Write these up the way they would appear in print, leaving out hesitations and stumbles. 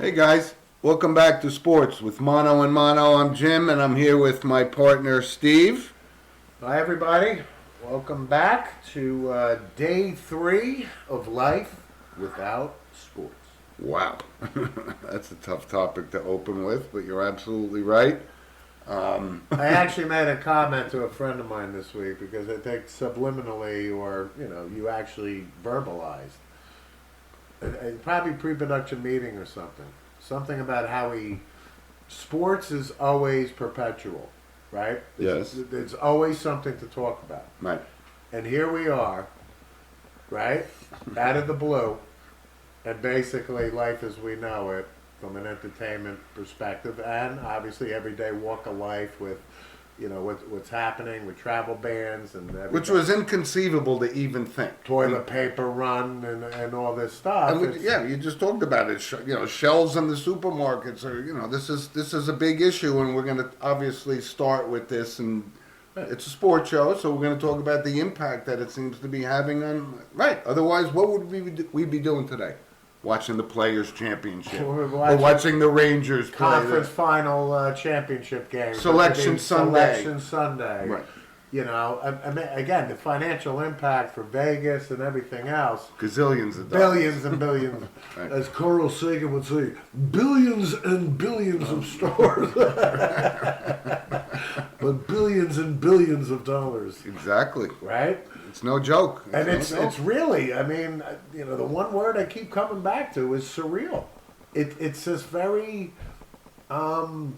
Hey guys, welcome back to Sports with Mono and Mono. I'm Jim and I'm here with my partner Steve. Hi, everybody. Welcome back to day 3 of life without sports. Wow, that's a tough topic to open with, but you're absolutely right. I actually made a comment to a friend of mine this week because I think subliminally, or you actually verbalized, probably pre-production meeting or something about how sports is always perpetual, right? Yes. There's always something to talk about. Right. And here we are, right, out of the blue, and basically life as we know it from an entertainment perspective, and obviously everyday walk of life with, what's happening with travel bans and everything. Which was inconceivable to even think. Toilet paper run and all this stuff. And you just talked about it. Shelves in the supermarkets are. This is a big issue, and we're going to obviously start with this. And it's a sports show, so we're going to talk about the impact that it seems to be having on. Right. Otherwise, what would we be doing today? Watching the Players Championship, or watching the Rangers play conference final championship game, Selection Sunday. Right. Right. Again, the financial impact for Vegas and everything else. Gazillions of dollars. Billions and billions. Right. As Carl Sagan would say, billions and billions of stars. But billions and billions of dollars. Exactly. Right? It's no joke. It's really, the one word I keep coming back to is surreal. It's this very, again,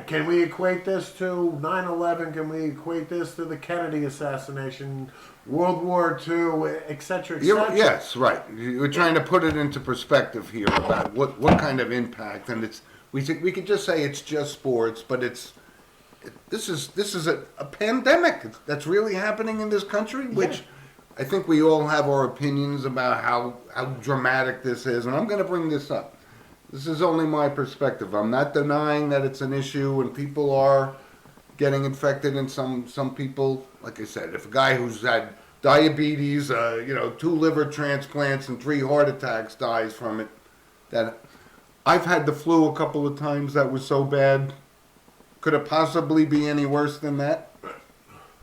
can we equate this to 9/11? Can we equate this to the Kennedy assassination, World War II, et cetera, et cetera? Yes, right. You're trying to put it into perspective here about what kind of impact, and we could just say it's just sports, but this is a pandemic that's really happening in this country, which I think we all have our opinions about how dramatic this is, and I'm going to bring this up. This is only my perspective. I'm not denying that it's an issue and people are getting infected, and some people, like I said, if a guy who's had diabetes, 2 liver transplants and 3 heart attacks dies from it, that I've had the flu a couple of times that was so bad. Could it possibly be any worse than that?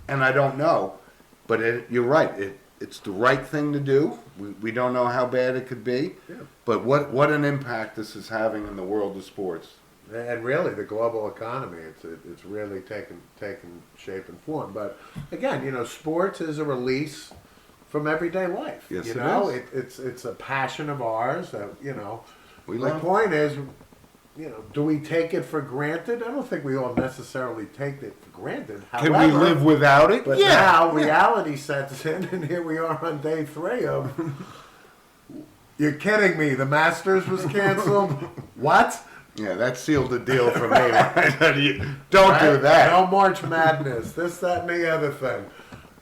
And I don't know. But you're right. It's the right thing to do. We don't know how bad it could be. Yeah. But what an impact this is having in the world of sports. And really, the global economy, it's really taken shape and form. But again, sports is a release from everyday life. Yes, it is. It's a passion of ours that We My love. point is, do we take it for granted? I don't think we all necessarily take it for granted. Can we live without it? But now reality sets in, and here we are on day 3 of. You're kidding me? The Masters was canceled. What? Yeah, that sealed the deal for me. Don't do that. No March Madness. This, that, and the other thing.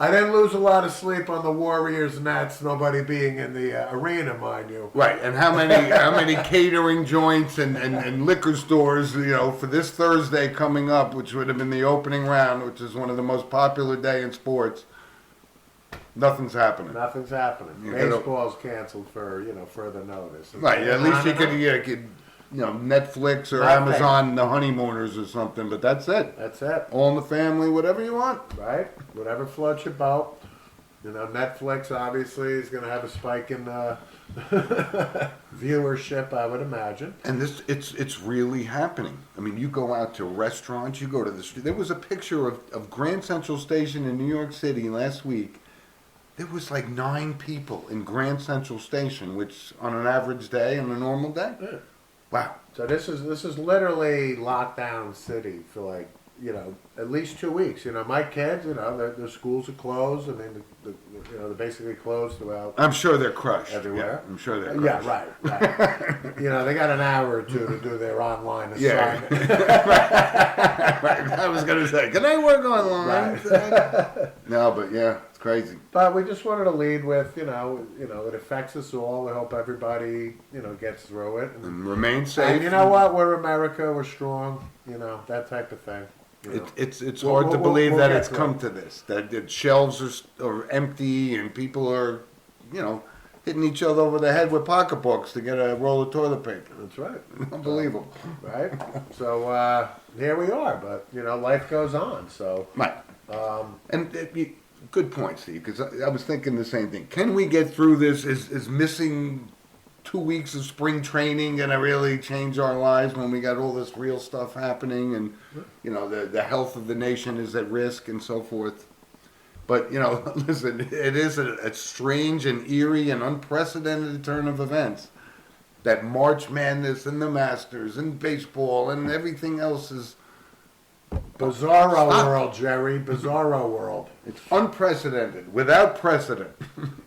I didn't lose a lot of sleep on the Warriors Nets, nobody being in the arena, mind you. Right, and how many catering joints and liquor stores, for this Thursday coming up, which would have been the opening round, which is one of the most popular day in sports, nothing's happening. Nothing's happening. Baseball's canceled for, further notice. Right, at least you could Netflix or Nothing. Amazon, The Honeymooners or something, but that's it. That's it. All in the family, whatever you want. Right? Whatever floats your boat. Netflix obviously is going to have a spike in viewership, I would imagine. And it's really happening. I mean, you go out to restaurants, you go to the street. There was a picture of Grand Central Station in New York City last week. There was like 9 people in Grand Central Station, which on an average day, on a normal day. Yeah. Wow. So this is literally lockdown city for at least 2 weeks. My kids, their schools are closed. I mean, they're basically closed throughout. I'm sure they're crushed. Everywhere. Yeah, I'm sure they're crushed. Yeah, right. They got an hour or 2 to do their online assignment. Yeah. Right. I was going to say, can I work online? Right. No, but yeah, it's crazy. But we just wanted to lead with, it affects us all. We hope everybody, gets through it. And remain safe. And you know what? We're America. We're strong. That type of thing. It's hard to believe that it's come to this. That the shelves are empty and people are, hitting each other over the head with pocketbooks to get a roll of toilet paper. That's right. Unbelievable. Right? So here we are, but life goes on. So Right. And good point, Steve, because I was thinking the same thing. Can we get through this? Is missing 2 weeks of spring training going to really change our lives when we got all this real stuff happening and, the health of the nation is at risk and so forth? But, listen, it is a strange and eerie and unprecedented turn of events. That March Madness and the Masters and baseball and everything else is... Bizarro Stop. world, Jerry. Bizarro world. It's unprecedented, without precedent.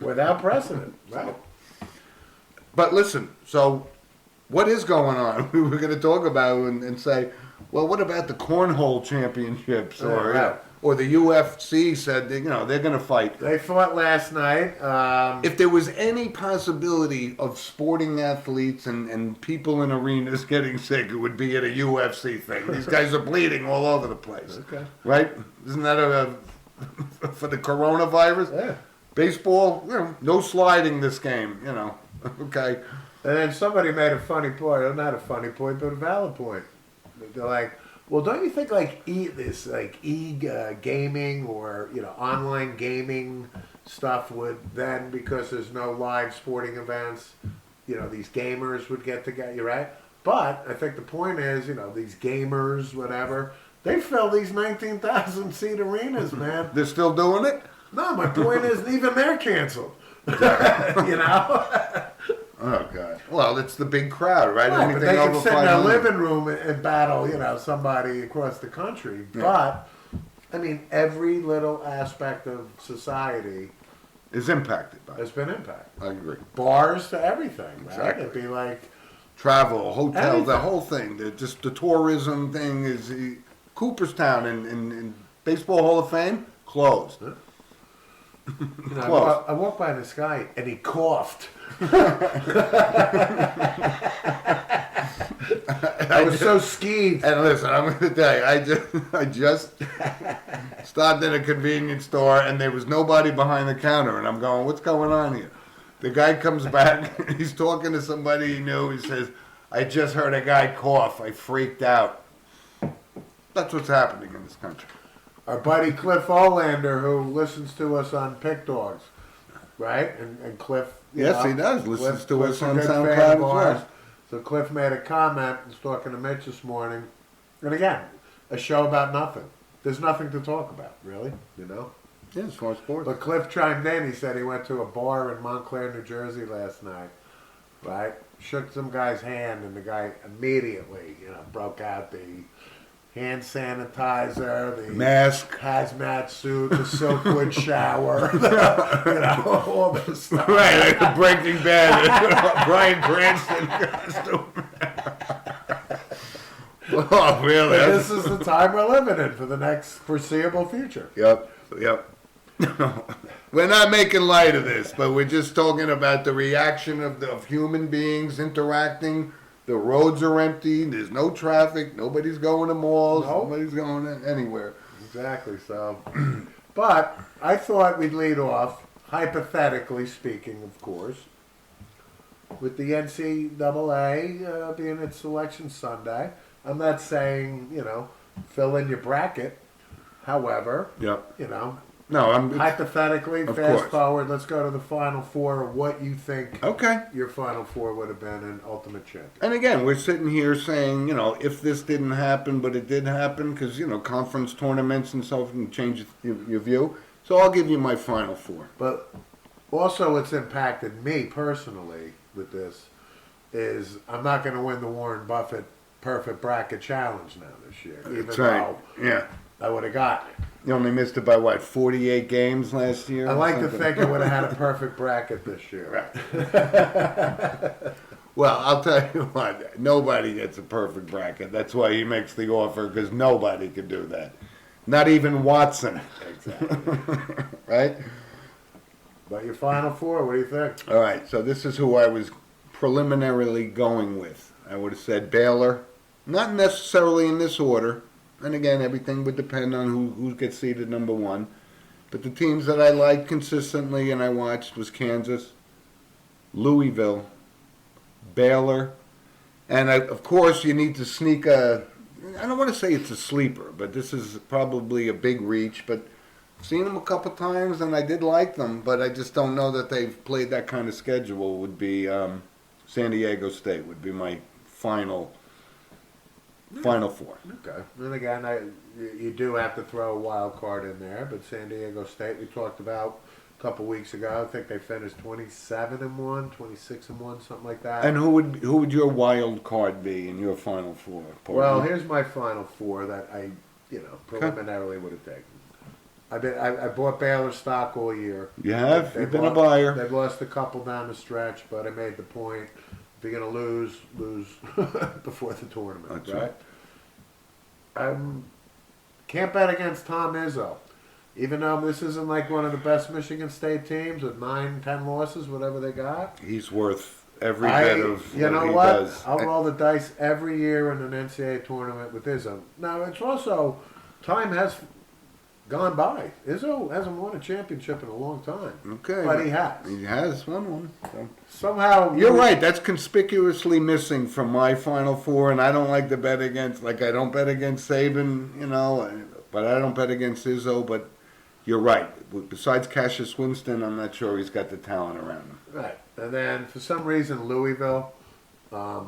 Without precedent. Right. But listen, so what is going on? We were going to talk about and say, well, what about the cornhole championships or the UFC said they're going to fight? They fought last night. If there was any possibility of sporting athletes and people in arenas getting sick, it would be at a UFC thing. These guys are bleeding all over the place. Okay. Right? Isn't that for the coronavirus? Yeah. Baseball, no sliding this game, Okay. And then somebody made a funny point, or not a funny point, but a valid point. They're like, well, don't you think gaming or online gaming stuff would then, because there's no live sporting events, these gamers would get together, you're right? But I think the point is, these gamers, whatever, they fill these 19,000 seat arenas, man. They're still doing it? No, my point is, even they're canceled. Oh, God. Well, it's the big crowd, right? Right, but they can over sit in their 500. living room and battle, somebody across the country. Yeah. But, I mean, every little aspect of society Is impacted by has it. been impacted. I agree. Bars to everything, right? Exactly. It'd be like, Travel, hotels, Everything. the whole thing. Just the tourism thing is Cooperstown in Baseball Hall of Fame closed. Close. I walked by this guy and he coughed. I was so skeeved. And listen, I'm going to tell you, I just stopped at a convenience store and there was nobody behind the counter, and I'm going, what's going on here? The guy comes back, he's talking to somebody he knew. He says, I just heard a guy cough. I freaked out. That's what's happening in this country. Our buddy Cliff Olander, who listens to us on Pick Dogs, right? And Cliff, Yes, he does. Listens to Cliff's us a on good fan SoundCloud of as ours. well. So Cliff made a comment. I was talking to Mitch this morning, and again, a show about nothing. There's nothing to talk about, really. Yeah, as far as sports. But Cliff chimed in. He said he went to a bar in Montclair, New Jersey last night, right? Shook some guy's hand, and the guy immediately, broke out the hand sanitizer, the Mask. hazmat suit, the silkwood shower, all this stuff. Right, like the Breaking Bad, Bryan Cranston costume. Oh, really? And this is the time we're living in for the next foreseeable future. Yep. We're not making light of this, but we're just talking about the reaction of human beings interacting. The roads are empty. There's no traffic. Nobody's going to malls. Nope. Nobody's going anywhere. Exactly. So, but I thought we'd lead off, hypothetically speaking, of course, with the NCAA being its selection Sunday. I'm not saying fill in your bracket. However, Yep. No, I'm hypothetically, Of fast course. forward, let's go to the Final Four of what you think okay. your Final Four would have been in Ultimate Champion. And again, we're sitting here saying, if this didn't happen, but it did happen, because, conference tournaments and stuff can change your view. So I'll give you my Final Four. But also what's impacted me personally with this is I'm not going to win the Warren Buffett Perfect Bracket Challenge now this year, even That's right. though Yeah. I would have gotten it. You only missed it by, 48 games last year? I or like to something? think I would have had a perfect bracket this year. Well, I'll tell you what, nobody gets a perfect bracket. That's why he makes the offer, because nobody can do that. Not even Watson. Exactly. Right? But your Final Four, what do you think? All right, so this is who I was preliminarily going with. I would have said Baylor, not necessarily in this order. And again, everything would depend on who gets seeded number one. But the teams that I liked consistently and I watched was Kansas, Louisville, Baylor, and of course you need to sneak a. I don't want to say it's a sleeper, but this is probably a big reach. But I've seen them a couple times, and I did like them, but I just don't know that they've played that kind of schedule. Would be San Diego State would be my final four. Okay. And again, you do have to throw a wild card in there, but San Diego State we talked about a couple weeks ago. I think they finished 27-1, 26-1, something like that. And who would your wild card be in your final four? Well, here's my final four that I, preliminarily would have taken. I bought Baylor stock all year. You have? You've been a buyer. They've lost a couple down the stretch, but I made the point. If you're going to lose before the tournament, That's right. I can't bet against Tom Izzo. Even though this isn't like one of the best Michigan State teams with 9-10 losses, whatever they got. He's worth every bit of you know he what? does. I'll roll the dice every year in an NCAA tournament with Izzo. Now, it's also, time has gone by. Izzo hasn't won a championship in a long time. Okay. But he has. He has won one. So. Somehow. You're right. That's conspicuously missing from my final four, and I don't like to bet against, I don't bet against Saban, but I don't bet against Izzo, but you're right. Besides Cassius Winston, I'm not sure he's got the talent around him. Right. And then, for some reason, Louisville, I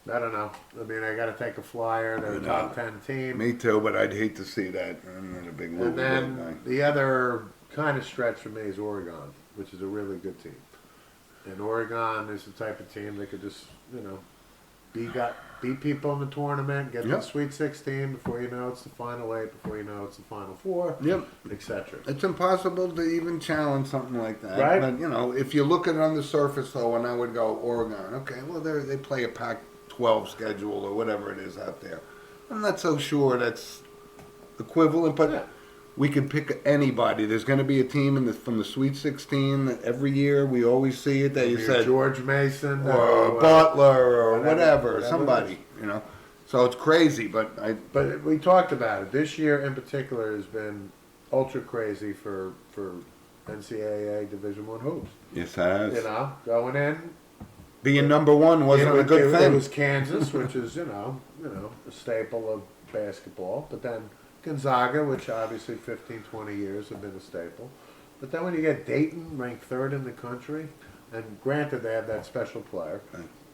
don't know. I mean, I got to take a flyer. They're a top 10 team. Me too, but I'd hate to see that. I'm not a big Louisville guy. And then the other kind of stretch for me is Oregon, which is a really good team. And Oregon is the type of team that could just, beat people in the tournament, get to the Sweet 16 before you know it's the Final 8, before you know it's the Final 4, etc. It's impossible to even challenge something like that. Right. But, if you look at it on the surface, though, and I would go Oregon, okay, well, they play a Pac-12 schedule or whatever it is out there. I'm not so sure that's equivalent, but we could pick anybody. There's going to be a team from the Sweet 16 that every year we always see it. That you said George Mason or Butler or whatever somebody, So it's crazy, but But we talked about it. This year in particular has been ultra crazy for NCAA Division I hoops. Yes, it has. Going in. Being number one wasn't a good thing. It was Kansas, which is a staple of basketball, but then Gonzaga, which obviously 15, 20 years have been a staple. But then when you get Dayton, ranked third in the country, and granted they have that special player.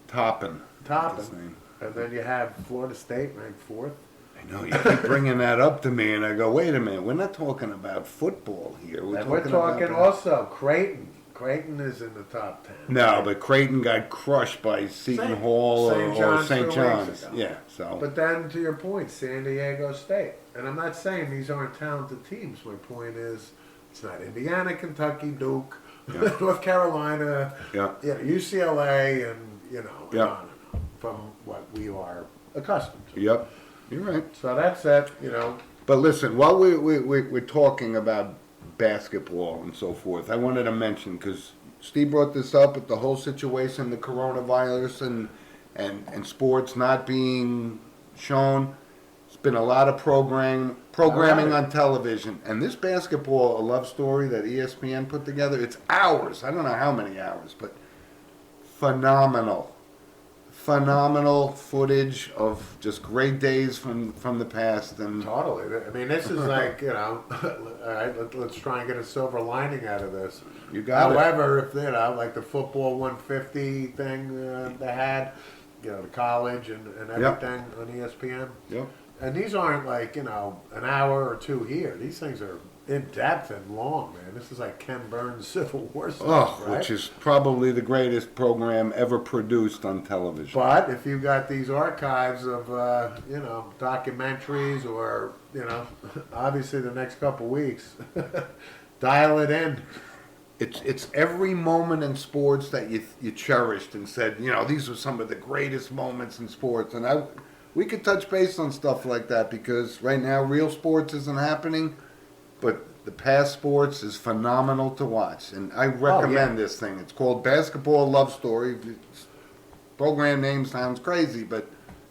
Toppin. And then you have Florida State, ranked fourth. I know, you keep bringing that up to me, and I go, wait a minute, we're not talking about football here. We're talking also Creighton. Creighton is in the top 10. No, but Creighton got crushed by Seton Hall or St. John's. Yeah, so. But then, to your point, San Diego State. And I'm not saying these aren't talented teams. My point is, it's not Indiana, Kentucky, Duke, North Carolina, UCLA, and, on from what we are accustomed to. Yep, you're right. So that's it, But listen, while we're talking about basketball and so forth, I wanted to mention, because Steve brought this up with the whole situation, the coronavirus and sports not being shown. It's been a lot of programming on television. And this basketball, A Love Story that ESPN put together, it's hours. I don't know how many hours, but phenomenal footage of just great days from the past. And totally. I mean, this is like, all right, let's try and get a silver lining out of this. You got However, if, like the football 150 thing they had, the college and everything on ESPN. Yep. And these aren't like, an hour or two here. These things are in depth and long, man. This is like Ken Burns' Civil War stuff, right? Which is probably the greatest program ever produced on television. But if you've got these archives of, documentaries or, obviously the next couple weeks, dial it in. It's every moment in sports that you cherished and said, these were some of the greatest moments in sports. And we could touch base on stuff like that because right now real sports isn't happening. But the past sports is phenomenal to watch, and I recommend this thing. It's called Basketball Love Story. Program name sounds crazy, but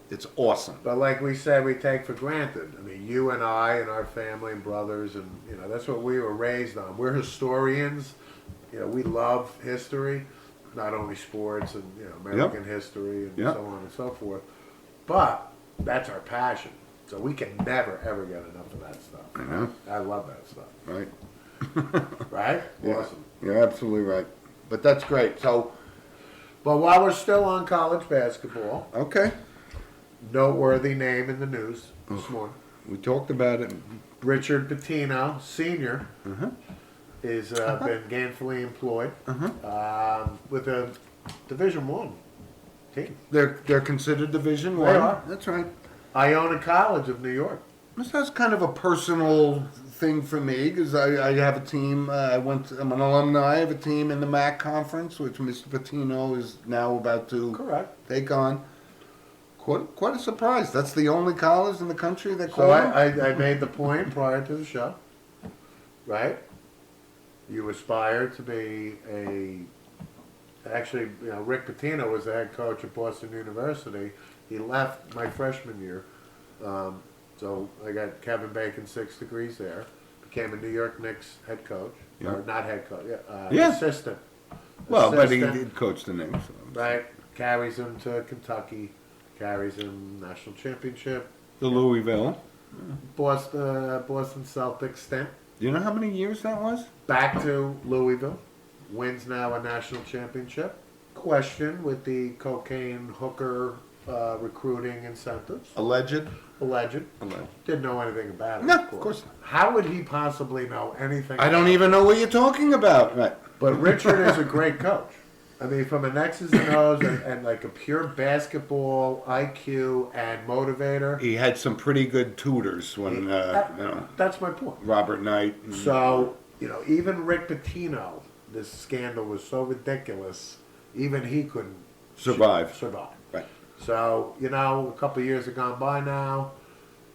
it's awesome. But like we said, we take for granted. I mean, you and I and our family and brothers, and that's what we were raised on. We're historians. We love history. not only sports and American history and Yep. so on and so forth, but that's our passion. So we can never ever get enough of that stuff. I know. I love that stuff. Right. Right? Yeah. Awesome. You're absolutely right. But that's great. So, But while we're still on college basketball, okay. noteworthy name in the news this morning. We talked about it. Richard Pitino, Sr., Uh-huh. is been gainfully employed Uh-huh. with a Division I team. They're considered Division They One. are. That's right. Iona College of New York. That's kind of a personal thing for me because I have a team. I'm an alumni. I have a team in the MAC conference, which Mr. Patino is now about to Correct. take on. Quite a surprise. That's the only college in the country that So called him? I made the point prior to the show, right? You aspire to be actually, Rick Pitino was the head coach at Boston University. He left my freshman year. So I got Kevin Bacon 6 degrees there. Became a New York Knicks head coach. Yeah. Or not head coach, Yeah. assistant. Well, but he Assistant, did coach the Knicks. So. right? Carries him to Kentucky. Carries him national championship. The Louisville. Boston Celtics stint. Do you know how many years that was? Back to Louisville. Wins now a national championship. Question with the cocaine hooker recruiting incentives. Alleged. Alleged. Alleged. Didn't know anything about it. No, of course not. How would he possibly know anything? I don't even know what you're talking about. Right. But Richard is a great coach. I mean, from an X's and O's and like a pure basketball IQ and motivator. He had some pretty good tutors when, That's my point. Robert Knight. And, So, even Rick Pitino, this scandal was so ridiculous, even he couldn't Survive. Right. Right. So, a couple of years have gone by now.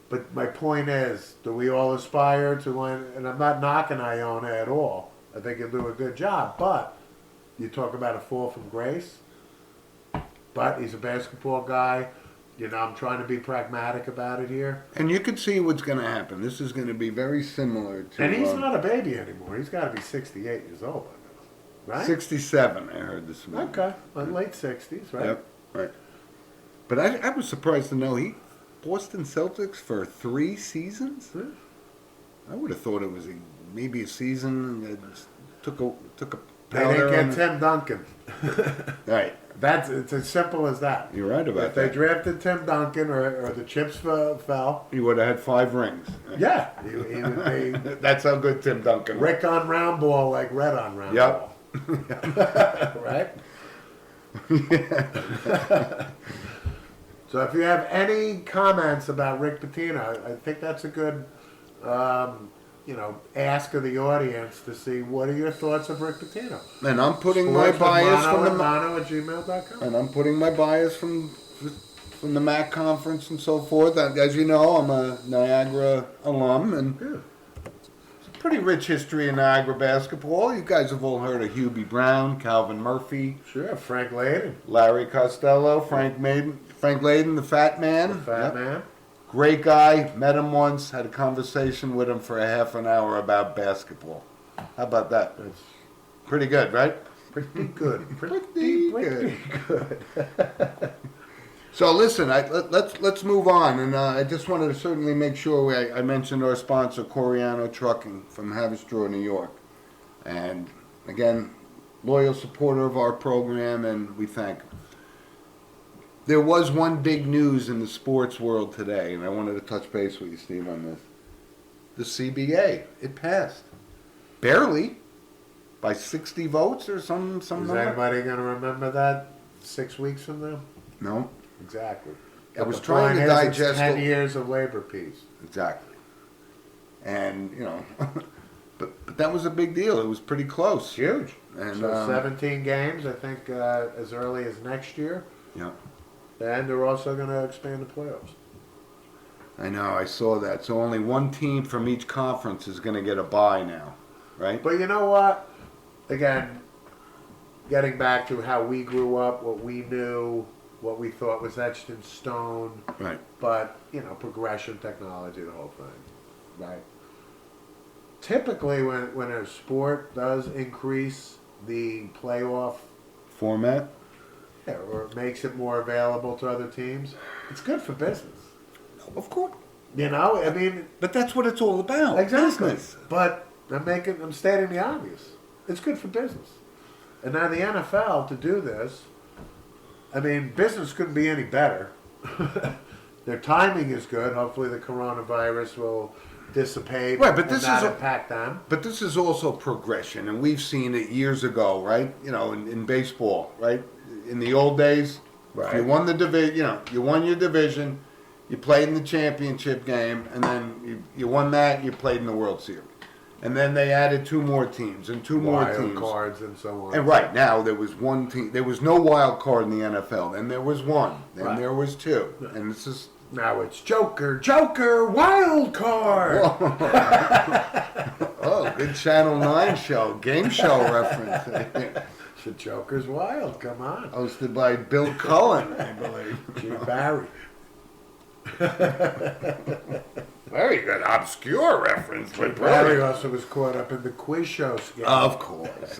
But my point is, do we all aspire to win? And I'm not knocking Iona at all. I think he'll do a good job. But you talk about a fall from grace. But he's a basketball guy. I'm trying to be pragmatic about it here. And you could see what's going to happen. This is going to be very similar to. And he's not a baby anymore. He's got to be 68 years old by now. Right? 67, I heard this morning. Okay. Late 60s, right? Yep, right. But I was surprised to know Boston Celtics for 3 seasons? Yeah. I would have thought it was maybe a season that took a They didn't powder get on- Tim Duncan. Right. It's as simple as that. You're right about If they that. drafted Tim Duncan or the chips fell, He would have had 5 rings. yeah, he would be That's how good Tim Duncan was. Rick on round ball like Red on round Yep. ball. Right? So if you have any comments about Rick Pitino, I think that's a good, ask of the audience to see what are your thoughts of Rick Pitino. And I'm putting my Sports with bias from the mono@gmail.com. and I'm putting my bias from the MAC conference and so forth. As you know, I'm a Niagara alum, and Yeah. it's a pretty rich history in Niagara basketball. You guys have all heard of Hubie Brown, Calvin Murphy, Sure, Frank Layden, Larry Costello, Frank Layden, the Fat Man. the fat Yep. man. Great guy. Met him once. Had a conversation with him for a half an hour about basketball. How about that? That's Pretty good, right? pretty good. Pretty good. So listen, let's move on, and I just wanted to certainly make sure I mentioned our sponsor, Coriano Trucking from Haverstraw, New York, and again, loyal supporter of our program, and we thank them. There was one big news in the sports world today, and I wanted to touch base with you, Steve, on this. The CBA, it passed, barely, by 60 votes or some Is number. anybody going to remember that 6 weeks from now? No, Exactly. I was The trying to point is, it's digest 10 the- years of labor peace. exactly. And, but that was a big deal. It was pretty close. Huge. And, So 17 games, I think, as early as next year. Yeah, And they're also going to expand the playoffs. I know. I saw that. So only one team from each conference is going to get a bye now, right? But you know what? Again, getting back to how we grew up, what we knew, what we thought was etched in stone, Right. but, progression, technology, the whole thing, right? Typically, when a sport does increase the playoff format. Yeah, or it makes it more available to other teams. It's good for business. Of course. You know, I mean, But that's what it's all about. exactly. Business. But I'm stating the obvious. It's good for business. And now the NFL to do this, I mean, business couldn't be any better. Their timing is good. Hopefully, the coronavirus will dissipate Right, but and this not is impact them. But this is also progression, and we've seen it years ago, right? You know, in baseball, right? In the old days, Right. you won the division. You know, you won your division. You played in the championship game, and then you won that. You played in the World Series, and then they added two more teams and two more Wild teams. cards and so on. And right now there was one team. There was no wild card in the NFL. Then there was one. Then Right. there was two. And this is Now it's Joker, wild card. oh, good Channel 9 show, game show reference. The Joker's wild. Come on, Hosted by Bill Cullen, I believe. Gene Barry. Very good, obscure reference, but Barry brilliant. also was caught up in the quiz show scandal. Of course.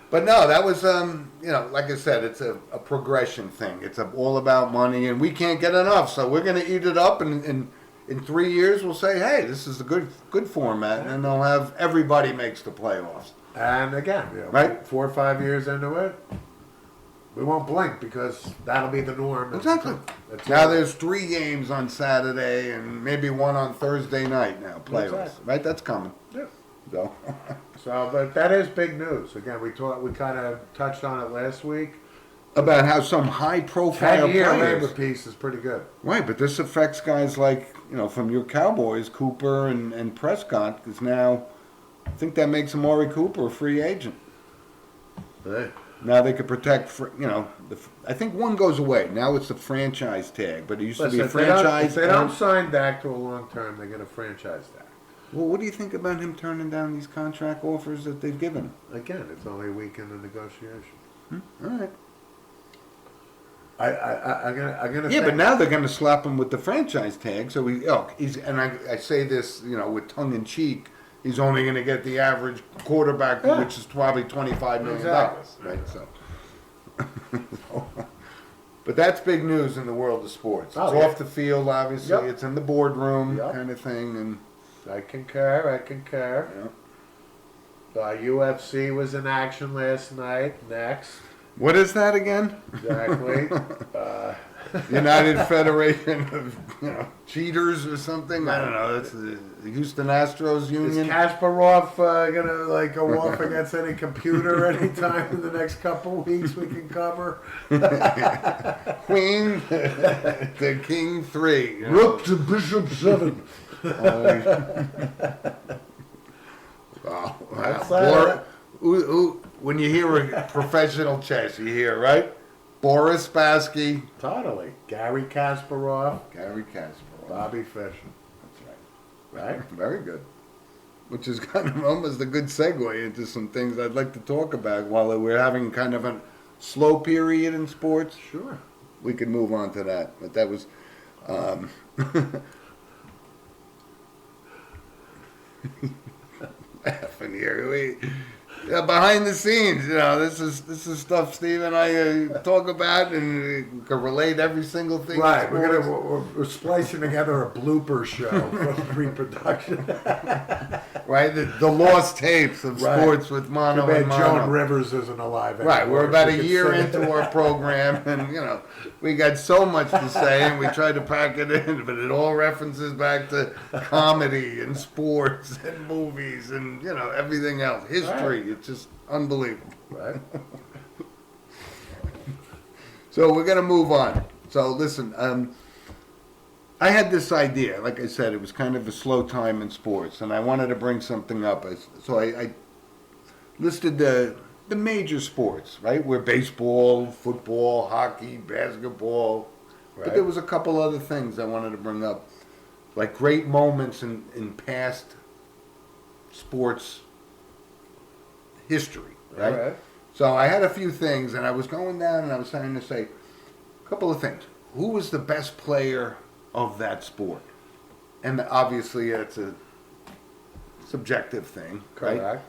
But no, that was, you know, like I said, it's a progression thing. It's all about money, and we can't get enough, so we're going to eat it up, and in 3 years we'll say, hey, this is a good format, and they'll have everybody makes the playoffs. And again, you know, Right. 4 or 5 years into it, we won't blink because that'll be the norm. Exactly. That's Now it. there's 3 games on Saturday and maybe one on Thursday night now, playoffs. Exactly. Right? That's coming. Yeah. So, So, but that is big news. Again, we kind of touched on it last week. about how some high profile 10-year players. labor piece is pretty good. Right, but this affects guys like, you know, from your Cowboys, Cooper and Prescott, because now I think that makes Amari Cooper a free agent. Hey. Now they could protect, you know, I think one goes away. Now it's the franchise tag, but it used to be a Listen, if franchise. they don't sign Dak to a long term, they're going to franchise Dak. Well, what do you think about him turning down these contract offers that they've given him? Again, it's only a week in the negotiation. All right. I'm gonna. Yeah, say, but now they're going to slap him with the franchise tag. So he's and I say this, you know, with tongue in cheek. He's only going to get the average quarterback, Yeah. which is probably $25 million, Exactly. right? So, but that's big news in the world of sports. It's Oh, yeah. off the field, obviously. Yep. It's in the boardroom, Yep. kind of thing, and I concur. UFC was in action last night. Next, what is that again? exactly. United Federation of Cheaters or something. I don't know. That's the Houston Astros Is Union. Kasparov gonna go off against any computer anytime in the next couple weeks we can cover? Queen, the King 3. Rook to Bishop 7. Wow. That's When you hear a professional chess, you hear, right? Boris Spassky, Totally. Gary Kasparov, Gary Kasparov. Bobby Fischer. That's right. Right? Very good. Which is kind of almost a good segue into some things I'd like to talk about while we're having kind of a slow period in sports. Sure. We could move on to that. But that was... laughing here. Behind the scenes, this is stuff Steve and I talk about, and can relate every single thing. Right. We're splicing together a blooper show for pre-production. Right, the lost tapes of Right. sports with Mono Too bad and Joan Mono. Rivers isn't alive anymore. Right, we're about She a could year sing into it. our program, and we got so much to say, and we tried to pack it in, but it all references back to comedy and sports and movies and everything else, history. Right. It's just unbelievable. Right. So we're gonna move on. So listen, I had this idea. Like I said, it was kind of a slow time in sports, and I wanted to bring something up. So I listed the major sports, right? Where baseball, football, hockey, basketball. But Right. there was a couple other things I wanted to bring up, like great moments in past sports history, right? All right. So I had a few things, and I was going down, and I was trying to say a couple of things. Who was the best player of that sport? And obviously, it's a subjective thing, right? Correct.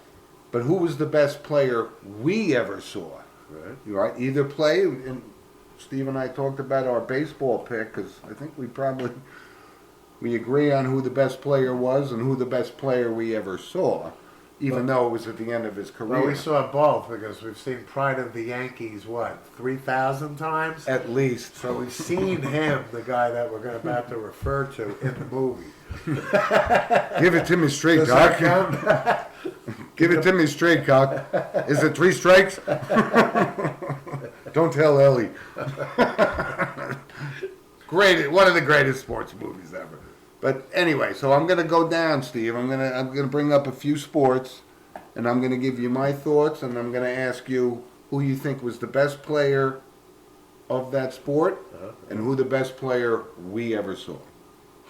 but who was the best player we ever saw? Right. Right? Either play, and Steve and I talked about our baseball pick, because I think we agree on who the best player was and who the best player we ever saw, even though it was at the end of his career. Well, we saw both because we've seen Pride of the Yankees, 3,000 times? At least. So we've seen him, the guy that we're about to refer to, in the movie. Give it to me straight, Does that Doc. count? Give it to me straight, cock. Is it 3 strikes? Don't tell Ellie. Great, one of the greatest sports movies ever. But anyway, so I'm gonna go down, Steve. I'm gonna bring up a few sports, and I'm gonna give you my thoughts, and I'm gonna ask you who you think was the best player of that sport, and who the best player we ever saw.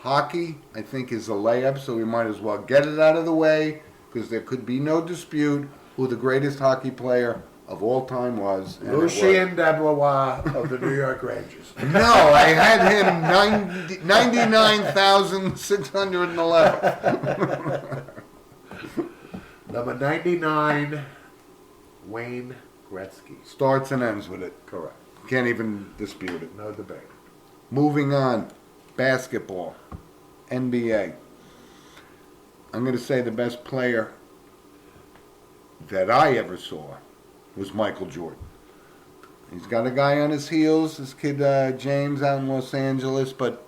Hockey, I think, is a layup, so we might as well get it out of the way, because there could be no dispute who the greatest hockey player of all time was. and it was- Lucien Deblois of the New York Rangers. No, I had him 99,611. Number 99, Wayne Gretzky. Starts and ends with it. Correct. Can't even dispute it. No debate. Moving on, basketball, NBA. I'm going to say the best player that I ever saw was Michael Jordan. He's got a guy on his heels, this kid James out in Los Angeles, but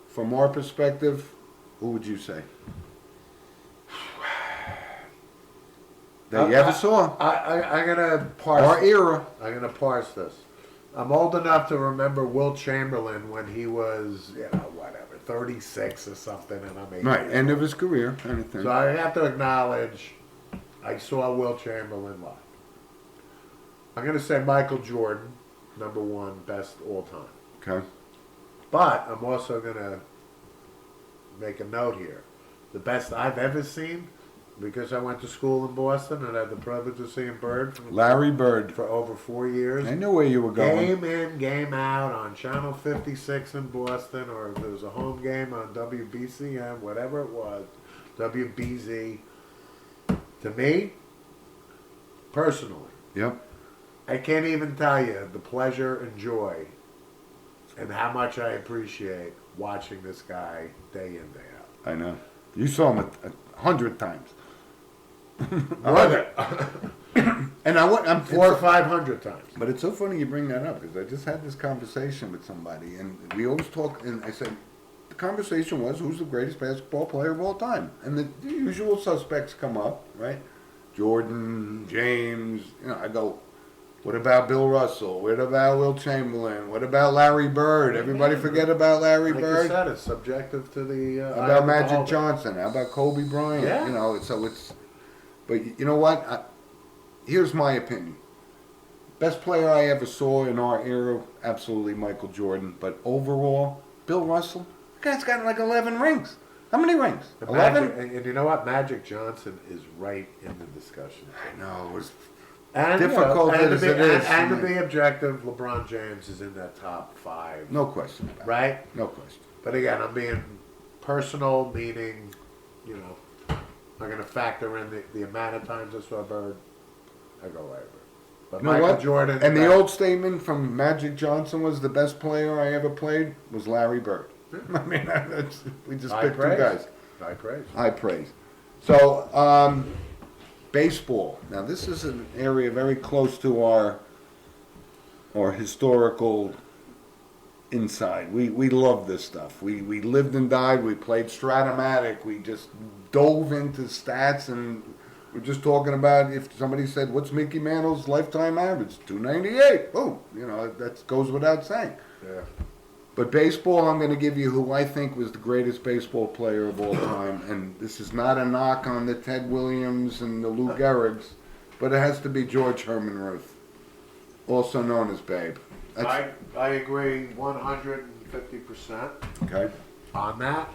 from our perspective, who would you say? That you ever saw? I'm gonna parse. Our era. I'm gonna parse this. I'm old enough to remember Will Chamberlain when he was, 36 or something, and I'm 8. Right, end of his career, kind of thing. So I have to acknowledge, I saw Will Chamberlain live. I'm gonna say Michael Jordan, number 1, best all time. Okay. But I'm also gonna make a note here. The best I've ever seen, because I went to school in Boston and had the privilege of seeing Bird Larry Bird. for over 4 years. I knew where you were going. Game in, game out on Channel 56 in Boston, or if there was a home game on WBCM, whatever it was, WBZ. To me, personally, Yep. I can't even tell you the pleasure and joy and how much I appreciate watching this guy day in, day out. I know. You saw him 100 times. More than And I'm 400 or 500 times. But it's so funny you bring that up, because I just had this conversation with somebody, and we always talk, and I said, the conversation was, who's the greatest basketball player of all time? And the usual suspects come up, right? Jordan, James, I go, what about Bill Russell? What about Will Chamberlain? What about Larry Bird? Everybody forget about Larry Like you Bird? said, it's subjective to the. How eye about of the Magic beholder. Johnson? How about Kobe Bryant? Yeah. So it's. But you know what? Here's my opinion. Best player I ever saw in our era, absolutely Michael Jordan. But overall, Bill Russell. The guy's got like 11 rings. How many rings? And 11? and you know what? Magic Johnson is right in the discussion. No, it was And, difficult and as to be, it is. and to be objective, LeBron James is in that top 5. no question about it. Right? No question. But again, I'm being personal, meaning, I'm going to factor in the amount of times I saw Bird. I go Larry Bird. But You know Michael what? Jordan. And the old statement from Magic Johnson was the best player I ever played was Larry Bird. I mean, we just High picked two praise. guys. High praise. High praise. So, baseball. Now, this is an area very close to our historical inside. We love this stuff. We lived and died. We played Stratomatic. We just dove into stats, and we're just talking about if somebody said, what's Mickey Mantle's lifetime average? 298. Boom. That goes without saying. Yeah. But baseball, I'm going to give you who I think was the greatest baseball player of all time. And this is not a knock on the Ted Williams and the Lou Gehrigs, but it has to be George Herman Ruth, also known as Babe. I agree 150% Okay. on that.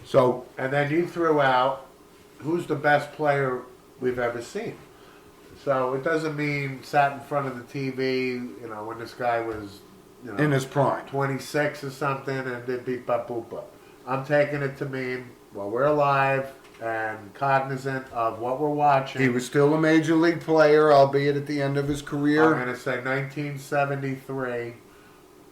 So, And then you threw out who's the best player we've ever seen. So it doesn't mean sat in front of the TV, when this guy was, in his prime. 26 or something and did beep bop boop bop. I'm taking it to mean while we're alive and cognizant of what we're watching. He was still a major league player, albeit at the end of his I'm career. going to say 1973,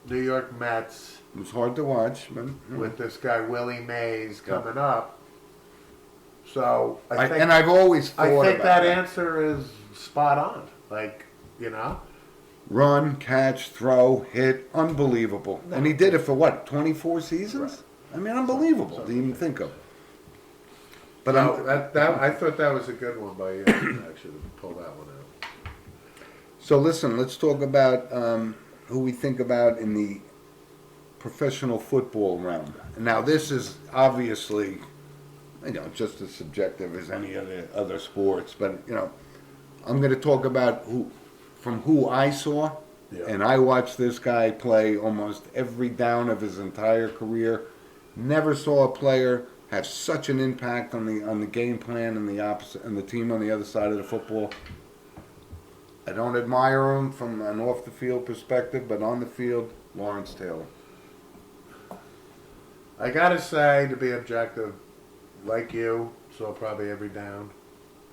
New York Mets, It was hard to watch, but with this guy Willie Mays coming up. So I think, and I've always thought I think about that answer is spot on. Like, you know, Run, catch, throw, hit, unbelievable. And he did it for what, 24 seasons? Right. I mean, unbelievable to even think of. But so I thought that was a good one by you, actually, to pull that one out. So listen, let's talk about who we think about in the professional football realm. Now, this is obviously, just as subjective as any other sports, but I'm going to talk about who I saw, Yeah. and I watched this guy play almost every down of his entire career. Never saw a player have such an impact on the game plan and the team on the other side of the football. I don't admire him from an off the field perspective, but on the field, Lawrence Taylor. I gotta say, to be objective, like you, saw probably every down,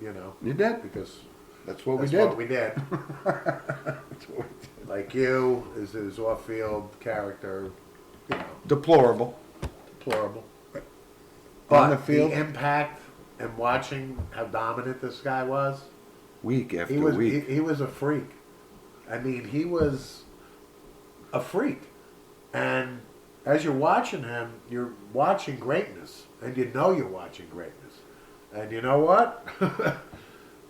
You did? because That's what that's we did. what we did. That's what we did. Like you, is his off-field character, Deplorable. deplorable. On But the field, impact and watching how dominant this guy was, week after he was week. he was a freak. I mean, he was a freak, and as you're watching him, you're watching greatness, and you're watching greatness, and you know what?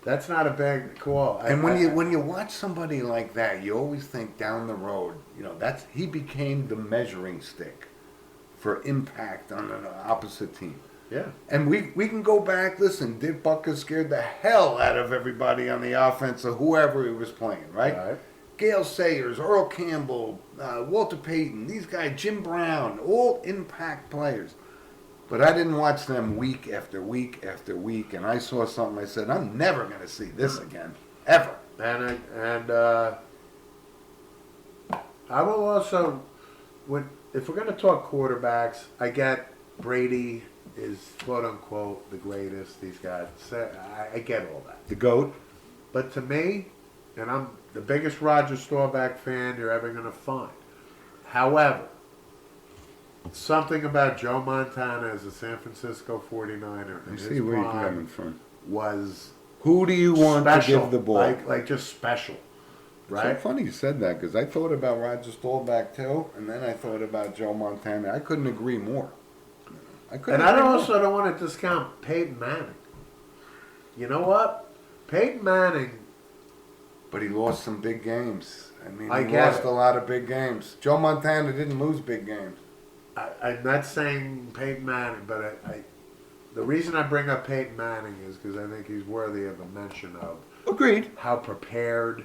That's not a big call. And when you watch somebody like that, you always think down the road, he became the measuring stick for impact on an opposite team. yeah, And we can go back. Listen, Dick Butkus scared the hell out of everybody on the offense of whoever he was playing, right? Right. Gale Sayers, Earl Campbell, Walter Payton, these guys, Jim Brown, all impact players. But I didn't watch them week after week after week, and I saw something. I said, I'm never going to see this again, ever. and I will also, if we're going to talk quarterbacks, I get Brady is quote unquote the greatest. He's got, I get all that. The GOAT. But to me, and I'm the biggest Roger Staubach fan you're ever going to find. However, something about Joe Montana as a San Francisco 49er I in see his where you're prime coming from. was Who do you want special, to give the ball? like just special, right? So funny you said that, because I thought about Roger Staubach too, and then I thought about Joe Montana. I couldn't agree more. And I also don't want to discount Peyton Manning. You know what? Peyton Manning, But he lost some big games. I mean, I he get lost it. a lot of big games. Joe Montana didn't lose big games. I'm not saying Peyton Manning, but the reason I bring up Peyton Manning is because I think he's worthy of a mention of Agreed. how prepared,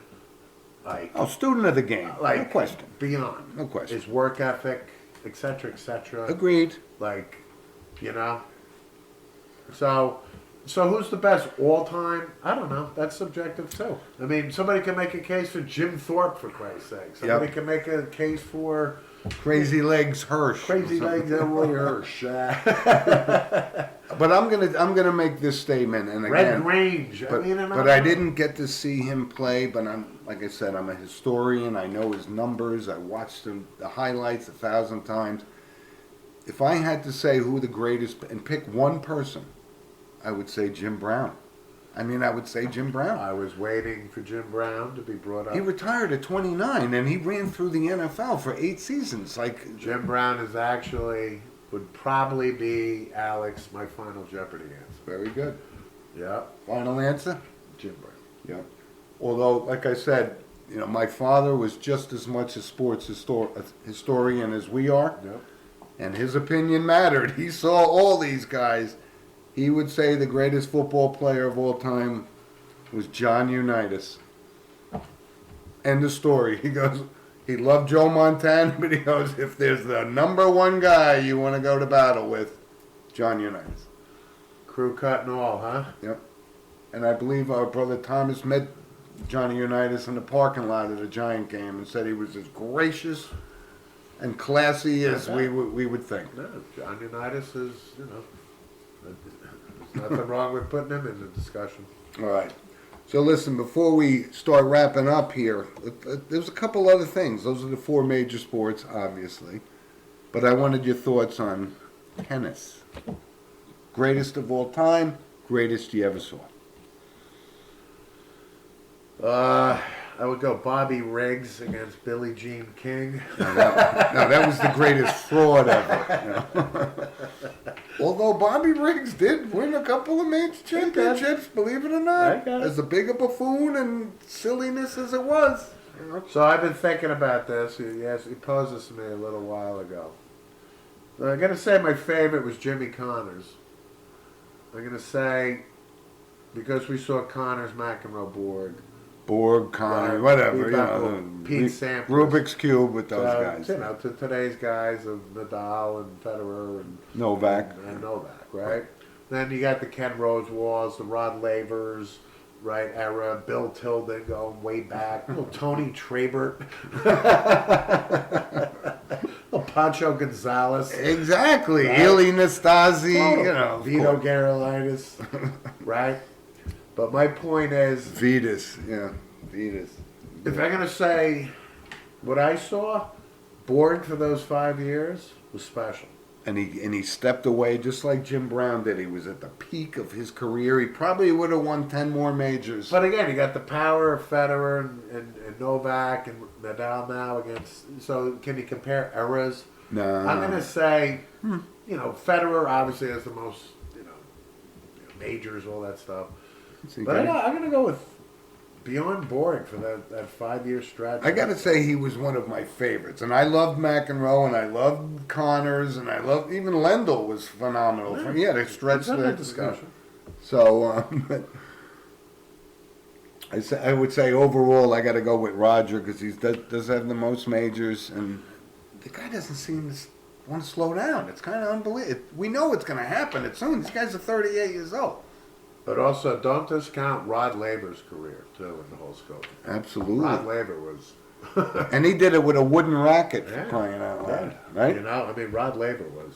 Student of the game. No question. beyond. No question. His work ethic, etc., etc. Agreed. So who's the best all time? I don't know. That's subjective too. I mean, somebody can make a case for Jim Thorpe, for Christ's sake. Somebody can make a case for Crazy Legs Hirsch. Crazy Legs Elroy Hirsch. But I'm gonna make this statement, and Red again, Grange. but I didn't get to see him play. But like I said, I'm a historian. I know his numbers. I watched the highlights 1,000 times. If I had to say who the greatest and pick one person, I would say Jim Brown. I would say Jim Brown. I was waiting for Jim Brown to be brought up. He retired at 29, and he ran through the NFL for 8 seasons. Jim Brown would probably be, Alex, my final Jeopardy answer. Very good. Yeah, Final answer? Jim Brown. Yeah. Although, like I said, my father was just as much a sports historian as we are, Yep. and his opinion mattered. He saw all these guys. He would say the greatest football player of all time was John Unitas. End of story. He goes, he loved Joe Montana, but he goes, if there's the number one guy you want to go to battle with, John Unitas. Crew cut and all, huh? Yep. And I believe our brother Thomas met Johnny Unitas in the parking lot at a Giant game and said he was as gracious and classy as we would think. No, John Unitas is, Nothing wrong with putting them in the discussion. All right. So listen, before we start wrapping up here, there's a couple other things. Those are the four major sports, obviously. But I wanted your thoughts on tennis. Greatest of all time, greatest you ever saw. I would go Bobby Riggs against Billie Jean King. No, that was the greatest fraud ever. You know? Although Bobby Riggs did win a couple of major championships, believe it or not, as a big a buffoon and silliness as it was. You know? So I've been thinking about this. He posed this to me a little while ago. So I'm going to say my favorite was Jimmy Connors. I'm going to say, because we saw Connors, McEnroe, Borg, Connor, whatever, you know, Pete Sampras. Rubik's Cube with those guys. You know, to today's guys of Nadal and Federer and Novak. and Novak, right? Then you got the Ken Rosewalls, the Rod Lavers, right era, Bill Tilden going way back, little Tony Trabert, little Pancho Gonzalez, Exactly. Right. Ili Nastasi, Totally. you know. of Vito course. Garolitis, right? But my point is, Vitas, yeah. Vitas. if I'm going to say what I saw, Borg for those 5 years was special. And he stepped away just like Jim Brown did. He was at the peak of his career. He probably would have won 10 more majors. But again, you got the power of Federer and Novak and Nadal now against. So can you compare eras? No. I'm going to say, you know, Federer obviously has the most, you know, majors, all that stuff. But I'm going to go with Bjorn Borg for that 5-year stretch. I got to say he was one of my favorites. And I loved McEnroe, and I loved Connors, and I loved even Lendl was phenomenal. Yeah. He had a stretch It's not there. a discussion. So I would say overall I got to go with Roger because he does have the most majors, and the guy doesn't seem to want to slow down. It's kind of unbelievable. We know it's going to happen. It's soon. These guys are 38 years old. But also, don't discount Rod Laver's career, too, in the whole scope. Absolutely. Rod Laver was... And he did it with a wooden racket for Yeah. crying out loud, You right? know, I mean, Rod Laver was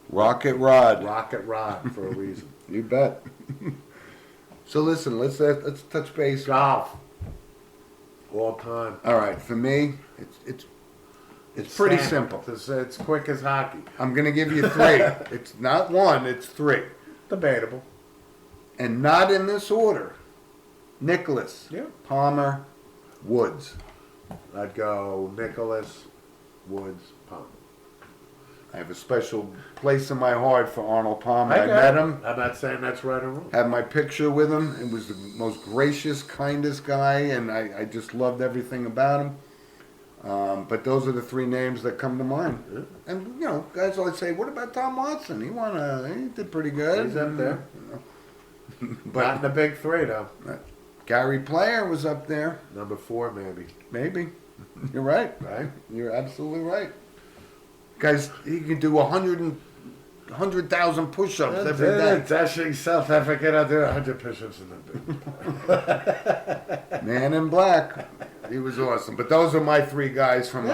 Rocket Rod. Rocket Rod for a reason. You bet. So listen, let's touch base. Golf. All time. All right, for me, it's pretty simple. It's quick as hockey. I'm gonna give you three. It's not one, it's three. Debatable. And not in this order. Nicholas, Yeah. Palmer, Woods. I'd go Nicholas, Woods, Palmer. I have a special place in my heart for Arnold Palmer. I got met it. him, I'm not saying that's right or wrong. had my picture with him. He was the most gracious, kindest guy, and I just loved everything about him. But those are the three names that come to mind. Yeah. And, you know, guys always say, what about Tom Watson? He did pretty good. He's up there. You know. Not in the big three, though. Gary Player was up there. Number 4, maybe. Maybe. You're right. Right? You're absolutely right. Guys, he can do 100,000 push-ups every day. Dashing South African, I'll do 100 push-ups in the big. Man in Black. He was awesome. But those are my three guys from,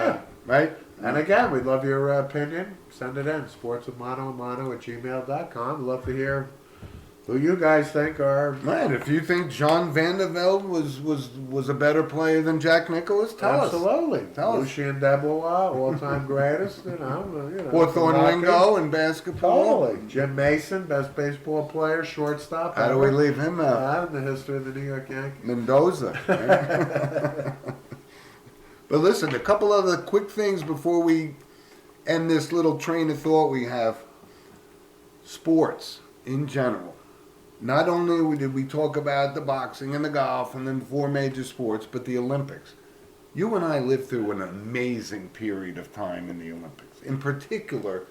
right? And again, we'd love your opinion. Send it in. sportswithmano@gmail.com. Love to hear who you guys think are. Man, if you think John Vandervelde was a better player than Jack Nicklaus, tell us. Absolutely. Tell us. Lucien Debois, all-time greatest. You know. Hawthorne Lingo in basketball. Totally. Jim Mason, best baseball player, shortstop. How do we leave him out? In the history of the New York Yankees. Mendoza. Right? But listen, a couple other quick things before we end this little train of thought we have. Sports in general. Not only did we talk about the boxing and the golf and then 4 major sports, but the Olympics. You and I lived through an amazing period of time in the Olympics. In particular,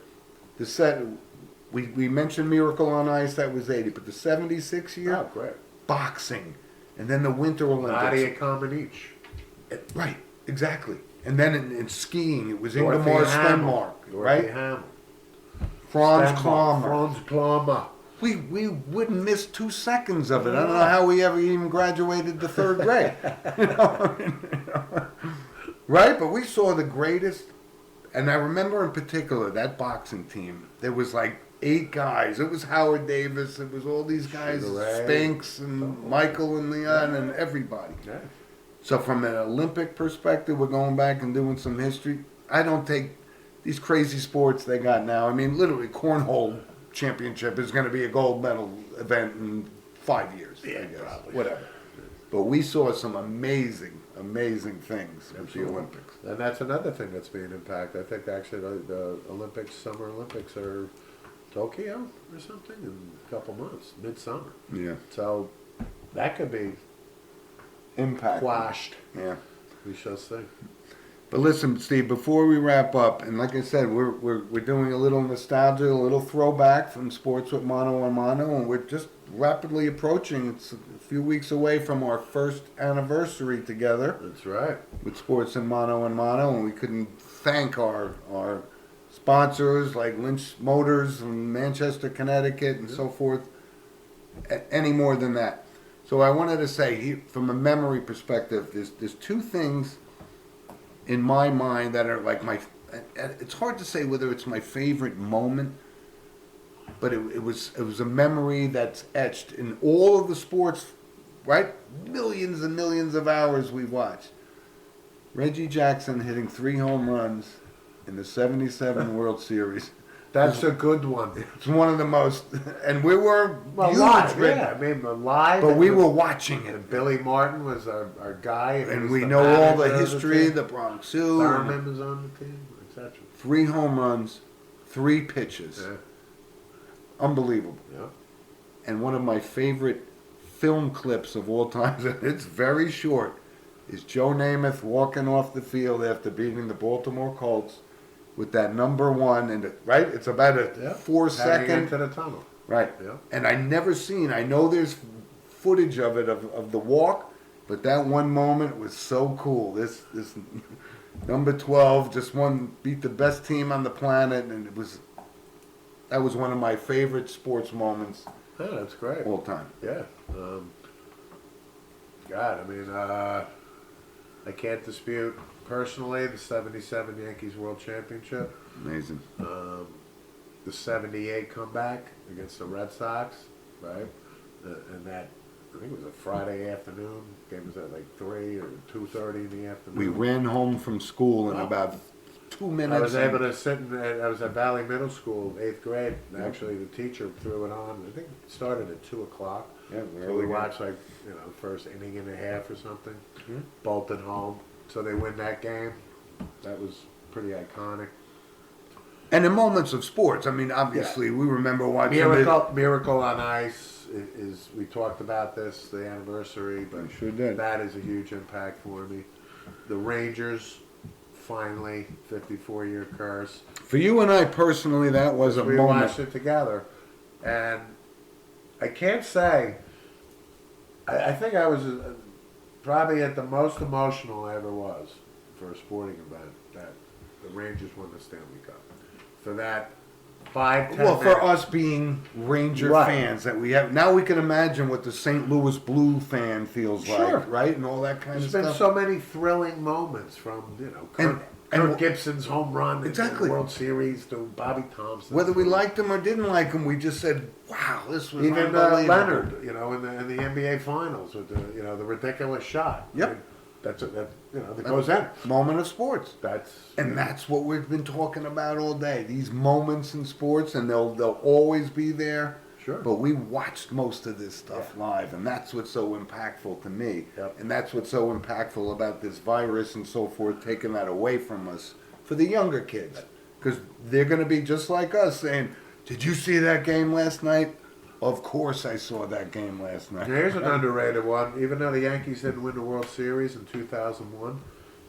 we mentioned Miracle on Ice, that was 80, but the 76 year, Oh, great. boxing, and then the Winter Olympics. Nadia Comaneci. Right, exactly. And then in skiing, it was Dorothy Ingemar Hamill. Stenmark, Dorothy right? Hamill. Franz Stenmark. Klammer. Franz Klammer. We wouldn't miss 2 seconds of it. I don't know how we ever even graduated to 3rd grade. Right? But we saw the greatest. And I remember in particular that boxing team. There was like 8 guys. It was Howard Davis. It was all these guys, Sugar Ray. Spinks and Michael and Leon and everybody. Yeah. So from an Olympic perspective, we're going back and doing some history. I don't take these crazy sports they got now. I mean, literally, cornhole championship is going to be a gold medal event in 5 years. I guess. probably. Whatever. But we saw some amazing things with the Absolutely. Olympics. And that's another thing that's being impacted. I think actually the Olympics, Summer Olympics are Tokyo or something in a couple months, midsummer. Yeah. So that could be Impact. quashed. Yeah. We shall see. But listen, Steve, before we wrap up, and like I said, we're doing a little nostalgia, a little throwback from Sports with Mano and Mano, and we're just rapidly approaching. It's a few weeks away from our first anniversary together That's right. with Sports and Mano, and we couldn't thank our sponsors like Lynch Motors from Manchester, Connecticut, and so forth, any more than that. So I wanted to say, from a memory perspective, there's 2 things in my mind that are like it's hard to say whether it's my favorite moment, but it was a memory that's etched in all of the sports, right? Millions and millions of hours we watched. Reggie Jackson hitting 3 home runs in the '77 World Series. That's a good one. It's one of the most, and we were huge, live, Rick, yeah. I mean, live. but we were watching it. And Billy Martin was our guy. He And was we the know all the manager of history, team. the Bronx Zoo. Thurman was on the team, etc. 3 home runs, 3 pitches. Yeah. Unbelievable. Yeah. And one of my favorite film clips of all time, and it's very short, is Joe Namath walking off the field after beating the Baltimore Colts with that number 1, and right? It's about a Yeah. 4-second. Heading into the tunnel. Right. Yeah. And I know there's footage of it, of the walk, but that one moment was so cool. This number 12 just beat the best team on the planet, and that was one of my favorite sports moments Yeah, that's great. all time. Yeah. God, I mean, I can't dispute personally the '77 Yankees World Championship, Amazing. the '78 comeback against the Red Sox, right? And that, I think it was a Friday afternoon. Game was at like 3 or 2:30 in the afternoon. We ran home from school in Oh. about 2 minutes. I was able to sit I was at Valley Middle School, 8th grade. Yeah. Actually, the teacher threw it on. I think it started at 2 o'clock. Yeah, So we watched like, first inning and a half or something. Bolted home. So they win that game. That was pretty iconic. And the moments of sports. I mean, obviously, we remember watching Miracle on Ice is we talked about this, the anniversary, but We sure did. that is a huge impact for me. The Rangers, finally, 54-year curse. For you and I personally, that was a We moment. watched it together, and I can't say. I think I was probably at the most emotional I ever was for a sporting event that the Rangers won the Stanley Cup. For that 5-10 Well, for minutes- us being Ranger Right. fans that we have now, we can imagine what the St. Louis Blue fan feels Sure. like, right, and all that kind There's of been stuff. so many thrilling moments from Kirk And- Gibson's home run Exactly. in the World Series to Bobby Thompson. Whether we liked him or didn't like him, we just said, "Wow, this was even unbelievable." Leonard, in the NBA Finals with the ridiculous shot. Yep. I mean, that goes in. Moment of sports. And That's what we've been talking about all day. These moments in sports, and they'll always be there. Sure. But we watched most of this stuff live, and that's what's so impactful to me. Yep. And that's what's so impactful about this virus and so forth, taking that away from us for the younger kids. Because they're going to be just like us saying, "Did you see that game last night?" Of course I saw that game last night. here's an underrated one. Even though the Yankees didn't win the World Series in 2001,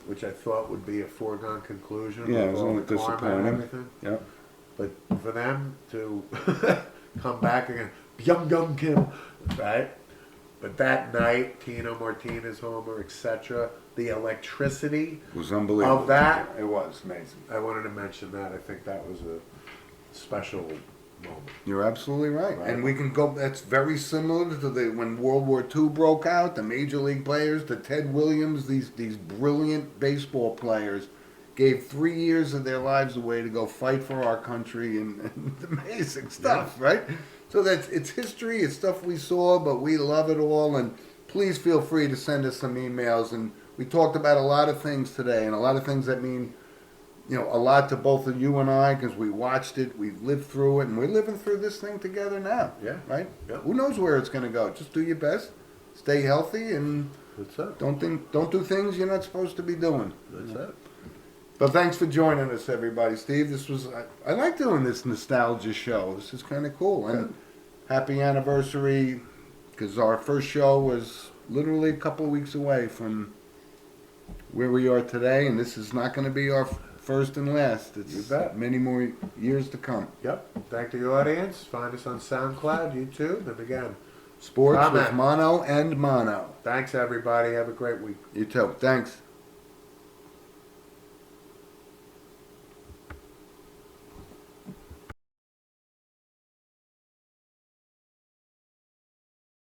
which I thought would be a foregone conclusion. Yeah, it with was all only the karma and disappointing. everything. Yep. But for them to come back again, Byung Kim, right? But that night, Tino Martinez homer, etc. The electricity. It was unbelievable. Of that- It was amazing. I wanted to mention that. I think that was a special moment. You're absolutely right. Right. And we can go, that's very similar to when World War II broke out, the Major League players, the Ted Williams, these brilliant baseball players gave 3 years of their lives away to go fight for our country and amazing stuff, right? So it's history, it's stuff we saw, but we love it all. And please feel free to send us some emails. And we talked about a lot of things today, and a lot of things that mean, a lot to both of you and I, because we watched it, we lived through it, and we're living through this thing together now. Yeah. Right? Yeah. Who knows where it's going to go? Just do your best, stay healthy, and That's it. don't do things you're not supposed to be doing. That's it. But thanks for joining us, everybody. Steve, I like doing this nostalgia show. This is kind of cool. And happy anniversary, because our first show was literally a couple of weeks away from where we are today, and this is not going to be our first and last. It's You bet. many more years to come. Yep. Thank the audience. Find us on SoundCloud, YouTube, and again, Sports Comment. with Mono and Mono. thanks everybody. Have a great week. You too. Thanks.